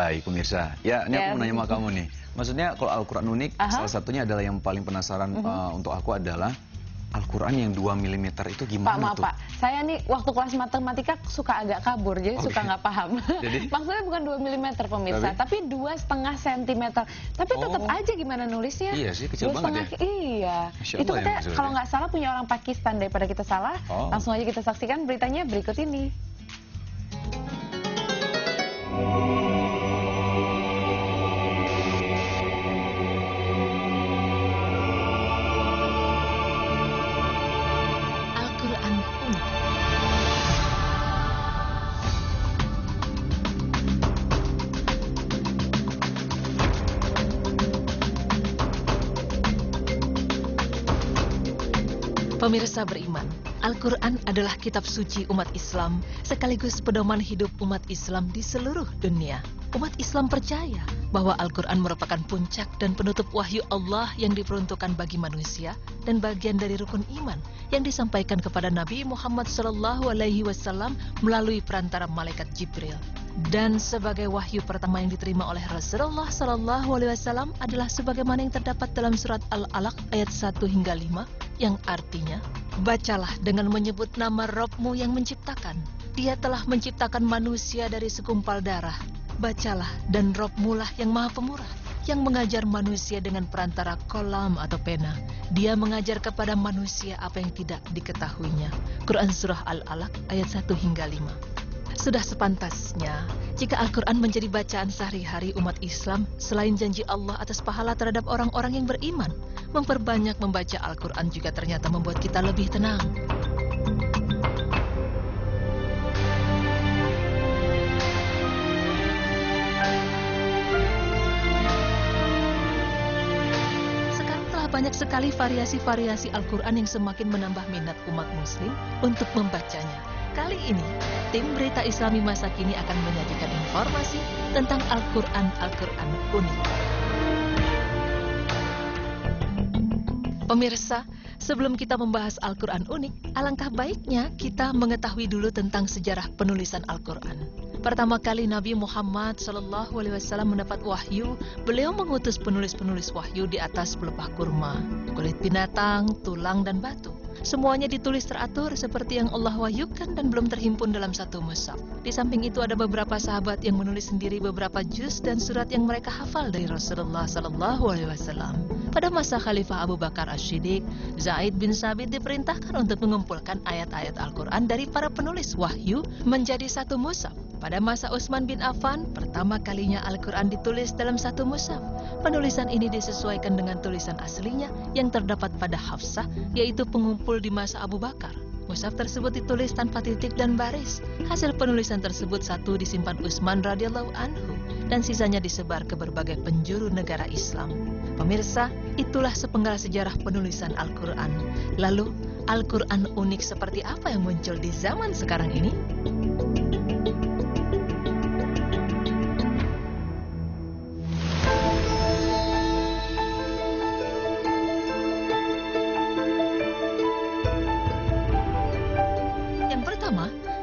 Baik, pemirsa. Ya, ini aku mau nanya sama kamu nih. Maksudnya kalau Al-Quran unik, salah satunya adalah yang paling penasaran untuk aku adalah Al-Quran yang 2 mm itu gimana tuh? Pak, saya nih waktu kelas matematika suka agak kabur, jadi suka nggak paham. Jadi? Maksudnya bukan 2 mm pemirsa, tapi 2,5 cm. Tapi tetap aja gimana nulisnya? Iya sih, kecil banget ya. Iya. Masya Itu Allah katanya kalau nggak salah punya orang Pakistan. Daripada kita salah, langsung aja kita saksikan beritanya berikut ini. Pemirsa beriman, Al-Quran adalah kitab suci umat Islam, sekaligus pedoman hidup umat Islam di seluruh dunia. Umat Islam percaya bahwa Al-Quran merupakan puncak dan penutup wahyu Allah yang diperuntukkan bagi manusia dan bagian dari rukun iman yang disampaikan kepada Nabi Muhammad SAW melalui perantara malaikat Jibril. Dan sebagai wahyu pertama yang diterima oleh Rasulullah SAW adalah sebagaimana yang terdapat dalam surat Al-Alaq ayat 1 hingga 5 yang artinya, bacalah dengan menyebut nama Rabb-mu yang menciptakan. Dia telah menciptakan manusia dari segumpal darah. Bacalah dan Rabb-mu lah yang maha pemurah, yang mengajar manusia dengan perantara kolam atau pena. Dia mengajar kepada manusia apa yang tidak diketahuinya. Quran Surah Al-Alaq ayat 1 hingga 5. Sudah sepantasnya jika Al-Quran menjadi bacaan sehari-hari umat Islam, selain janji Allah atas pahala terhadap orang-orang yang beriman, memperbanyak membaca Al-Quran juga ternyata membuat kita lebih tenang. Sekarang telah banyak sekali variasi-variasi Al-Quran yang semakin menambah minat umat muslim untuk membacanya. Kali ini, tim Berita Islami Masa Kini akan menyajikan informasi tentang Al-Quran unik. Pemirsa, sebelum kita membahas Al-Quran unik, alangkah baiknya kita mengetahui dulu tentang sejarah penulisan Al-Quran. Pertama kali Nabi Muhammad SAW mendapat wahyu, beliau mengutus penulis-penulis wahyu di atas pelepah kurma, kulit binatang, tulang, dan batu. Semuanya ditulis teratur seperti yang Allah wahyukan dan belum terhimpun dalam satu mushaf. Di samping itu ada beberapa sahabat yang menulis sendiri beberapa juz dan surat yang mereka hafal dari Rasulullah SAW. Pada masa Khalifah Abu Bakar As-Siddiq, Zaid bin Sabit diperintahkan untuk mengumpulkan ayat-ayat Al-Quran dari para penulis wahyu menjadi satu mushaf. Pada masa Utsman bin Affan, pertama kalinya Al-Quran ditulis dalam satu mushaf. Penulisan ini disesuaikan dengan tulisan aslinya yang terdapat pada Hafsah, yaitu pengumpul di masa Abu Bakar. Mushaf tersebut ditulis tanpa titik dan baris. Hasil penulisan tersebut satu disimpan Utsman radhiyallahu anhu dan sisanya disebar ke berbagai penjuru negara Islam. Pemirsa, itulah sepenggal sejarah penulisan Al-Quran. Lalu, Al-Quran unik seperti apa yang muncul di zaman sekarang ini?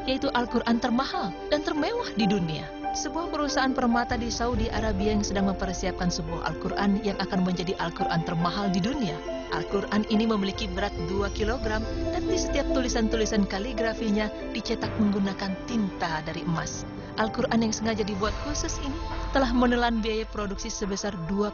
Yaitu Al-Quran termahal dan termewah di dunia. Sebuah perusahaan permata di Saudi Arabia yang sedang mempersiapkan sebuah Al-Quran yang akan menjadi Al-Quran termahal di dunia. Al-Quran ini memiliki berat 2 kg dan di setiap tulisan-tulisan kaligrafinya dicetak menggunakan tinta dari emas. Al-Quran yang sengaja dibuat khusus ini telah menelan biaya produksi sebesar 2,5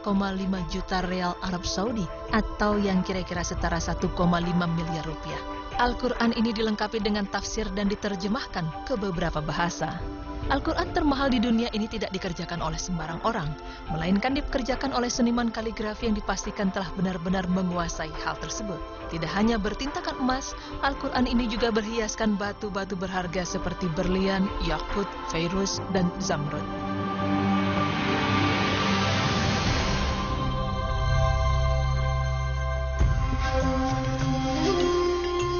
juta real Arab Saudi atau yang kira-kira setara 1,5 miliar rupiah. Al-Quran ini dilengkapi dengan tafsir dan diterjemahkan ke beberapa bahasa. Al-Quran termahal di dunia ini tidak dikerjakan oleh sembarang orang, melainkan dikerjakan oleh seniman kaligrafi yang dipastikan telah benar-benar menguasai hal tersebut. Tidak hanya bertintakan emas, Al-Quran ini juga berhiaskan batu-batu berharga seperti berlian, yakut, fairuz, dan zamrud.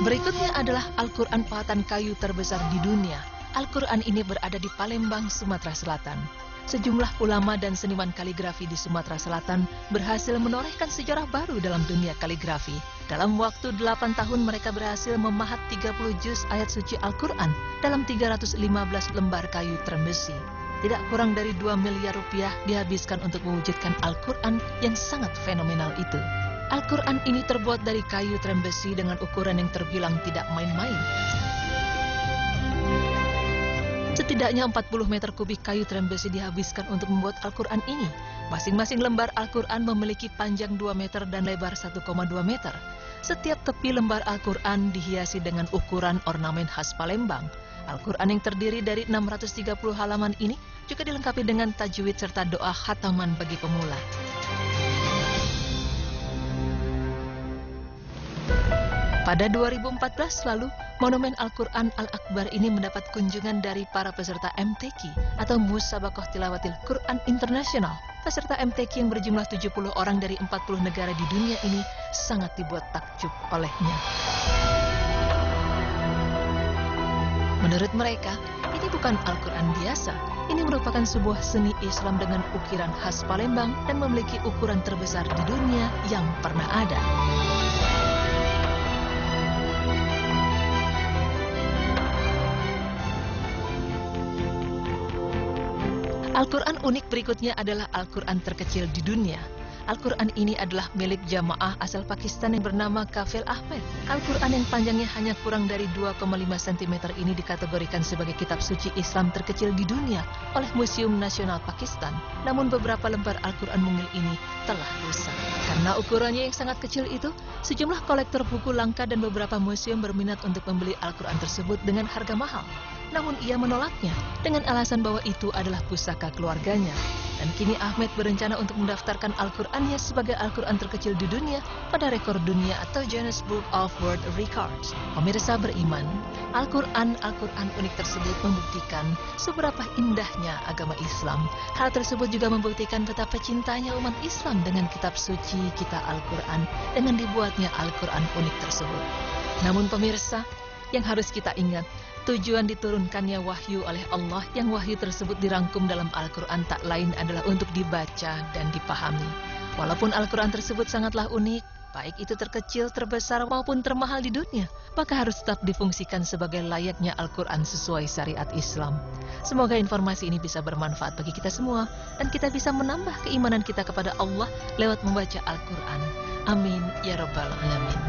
Berikutnya adalah Al-Quran pahatan kayu terbesar di dunia. Al-Quran ini berada di Palembang, Sumatera Selatan. Sejumlah ulama dan seniman kaligrafi di Sumatera Selatan berhasil menorehkan sejarah baru dalam dunia kaligrafi. Dalam waktu 8 tahun mereka berhasil memahat 30 juz ayat suci Al-Quran dalam 315 lembar kayu termesi. tidak kurang dari 2 miliar rupiah dihabiskan untuk mewujudkan Al-Quran yang sangat fenomenal itu. Al-Quran ini terbuat dari kayu trem besi dengan ukuran yang terbilang tidak main-main. Setidaknya 40 meter kubik kayu trem besi dihabiskan untuk membuat Al-Quran ini. Masing-masing lembar Al-Quran memiliki panjang 2 meter dan lebar 1,2 meter. Setiap tepi lembar Al-Quran dihiasi dengan ukuran ornamen khas Palembang. Al-Quran yang terdiri dari 630 halaman ini juga dilengkapi dengan tajwid serta doa khataman bagi pemula. Pada 2014 lalu, Monumen Al-Quran Al-Akbar ini mendapat kunjungan dari para peserta MTQ atau Musabakoh Tilawatil Quran Internasional. Peserta MTQ yang berjumlah 70 orang dari 40 negara di dunia ini sangat dibuat takjub olehnya. Menurut mereka, ini bukan Al-Quran biasa. Ini merupakan sebuah seni Islam dengan ukiran khas Palembang dan memiliki ukuran terbesar di dunia yang pernah ada. Al-Quran unik berikutnya adalah Al-Quran terkecil di dunia. Al-Quran ini adalah milik jamaah asal Pakistan yang bernama Kafil Ahmed. Al-Quran yang panjangnya hanya kurang dari 2,5 cm ini dikategorikan sebagai kitab suci Islam terkecil di dunia oleh Museum Nasional Pakistan. Namun beberapa lembar Al-Quran mungil ini telah rusak. Karena ukurannya yang sangat kecil itu, sejumlah kolektor buku langka dan beberapa museum berminat untuk membeli Al-Quran tersebut dengan harga mahal. Namun ia menolaknya dengan alasan bahwa itu adalah pusaka keluarganya. Dan kini Ahmed berencana untuk mendaftarkan Al-Qurannya sebagai Al-Quran terkecil di dunia pada rekor dunia atau Guinness Book of World Records. Pemirsa beriman, Al-Quran unik tersebut membuktikan seberapa indahnya agama Islam. Hal tersebut juga membuktikan betapa cintanya umat Islam dengan kitab suci kita Al-Quran dengan dibuatnya Al-Quran unik tersebut. Namun pemirsa, yang harus kita ingat, tujuan diturunkannya wahyu oleh Allah yang wahyu tersebut dirangkum dalam Al-Quran tak lain adalah untuk dibaca dan dipahami. Walaupun Al-Quran tersebut sangatlah unik, baik itu terkecil, terbesar maupun termahal di dunia, maka harus tetap difungsikan sebagai layaknya Al-Quran sesuai syariat Islam. Semoga informasi ini bisa bermanfaat bagi kita semua dan kita bisa menambah keimanan kita kepada Allah lewat membaca Al-Quran. Amin ya Rabbal Alamin.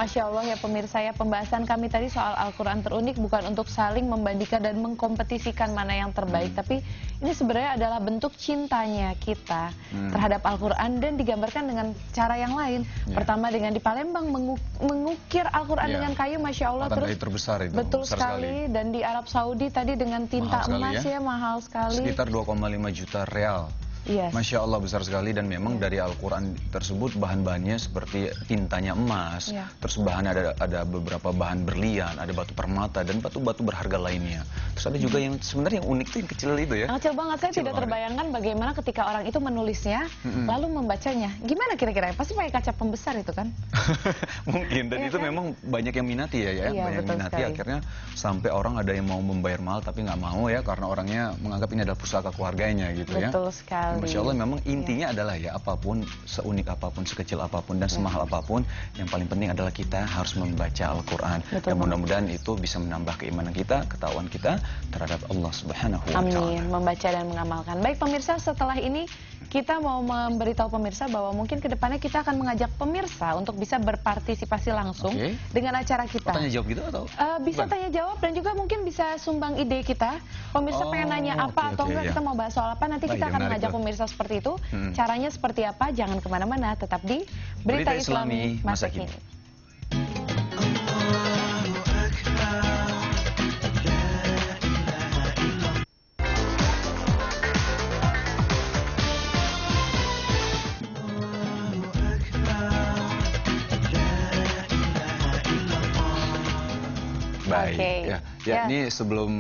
Masya Allah ya pemirsa ya, pembahasan kami tadi soal Al-Quran terunik bukan untuk saling membandingkan dan mengkompetisikan mana yang terbaik, tapi ini sebenarnya adalah bentuk cintanya kita terhadap Al-Quran dan digambarkan dengan cara yang lain. Pertama dengan di Palembang mengukir Al-Quran dengan kayu, Masya Allah. Terus terbesar itu, betul sekali. Dan di Arab Saudi tadi dengan tinta emas ya, mahal sekali. Sekitar 2,5 juta real. Yes. Masya Allah besar sekali dan memang dari Al-Quran tersebut bahan-bahannya seperti tintanya emas, terus ada beberapa bahan berlian, ada batu permata dan batu-batu berharga lainnya. Terus ada juga yang sebenarnya yang unik tuh yang kecil itu ya. Kecil banget, saya tidak terbayangkan bagaimana ketika orang itu menulisnya lalu membacanya. Gimana kira-kira? Pasti pakai kaca pembesar itu kan? Mungkin, dan itu kan? Memang banyak yang minati ya, banyak yang minati sekali. Akhirnya sampai orang ada yang mau membayar mahal tapi nggak mau ya karena orangnya menganggap ini adalah pusaka keluarganya gitu ya. Betul sekali. Masya Allah memang intinya adalah ya apapun, seunik apapun, sekecil apapun dan semahal apapun, yang paling penting adalah kita harus membaca Al-Quran. Dan mudah-mudahan itu bisa menambah keimanan kita, ketakwaan kita terhadap Allah Subhanahu wa Ta'ala. Amin, membaca dan mengamalkan. Baik pemirsa, setelah ini kita mau memberitahu pemirsa bahwa mungkin kedepannya kita akan mengajak pemirsa untuk bisa berpartisipasi langsung dengan acara kita. Tanya jawab gitu atau? Bisa tanya jawab dan juga mungkin bisa sumbang ide kita. Pemirsa pengen nanya apa atau enggak, kita mau bahas soal apa, nanti kita akan mengajak pemirsa seperti itu. Caranya seperti apa, jangan kemana-mana, tetap di Berita Islami Masa Kini. Baik, ya. Ya, ini sebelum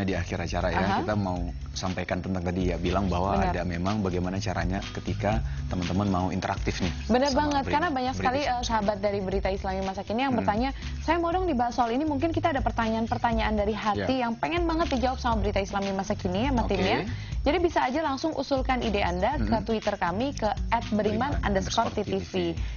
di akhir acara ya, kita mau sampaikan tentang tadi ya, bilang bahwa ada memang bagaimana caranya ketika teman-teman mau interaktif nih. Benar banget, karena banyak sekali sahabat dari Berita Islami Masa Kini yang bertanya, saya mau dong dibahas soal ini, mungkin kita ada pertanyaan-pertanyaan dari hati yang pengen banget dijawab sama Berita Islami Masa Kini ya, Mas Tim ya. Jadi bisa aja langsung usulkan ide Anda ke Twitter kami ke @beriman_ttv.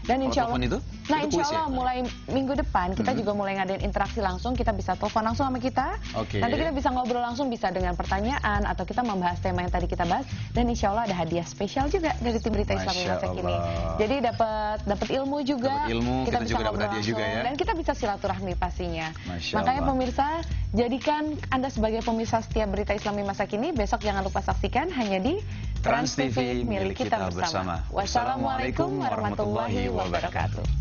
Dan insya Allah, insya Allah mulai minggu depan kita juga mulai ngadain interaksi langsung, kita bisa telepon langsung sama kita. Nanti kita bisa ngobrol langsung, bisa dengan pertanyaan atau kita membahas tema yang tadi kita bahas. Dan insya Allah ada hadiah spesial juga dari tim Berita Islami Masa Kini. Jadi dapat ilmu juga, kita bisa ngobrol langsung ya. Dan kita bisa silaturahmi pastinya. Makanya pemirsa, jadikan Anda sebagai pemirsa setiap Berita Islami Masa Kini. Besok jangan lupa saksikan hanya di Trans TV milik kita bersama. Wassalamualaikum warahmatullahi wabarakatuh.